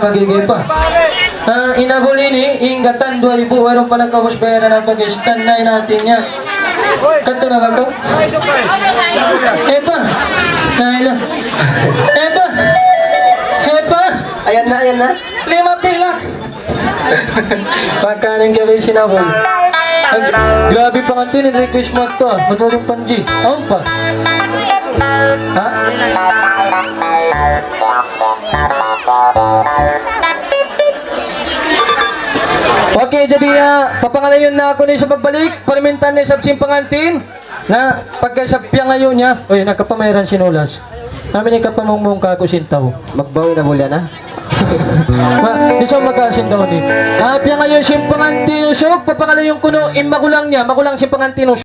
magigay pa. Inabulini, ingatan 2,000, waron pa nagkawos bayaran ng Pakistan na natin niya. Kato na ba ko? Epa! Naila. Epa! Epa! Ayan na. 5 pilak! Pagkaning gabi sinabol. Grabe pa nga request mo ito ah. Matulong panji. Aon pa? Ha? Okay, jadi papangalayon na ako ni sa pagbalik. Parmintan ni sa simpangantin na pagkasapya ngayon niya. Uy, nakapamayran sinulas. Namin ni kapamungmung ka ako sintaw. Magbawi na mula na. Di sa magkasintaw ni. Piya ngayon simpangantin usok. Papangalayon kuno in magulang niya. Magulang simpangantin usok.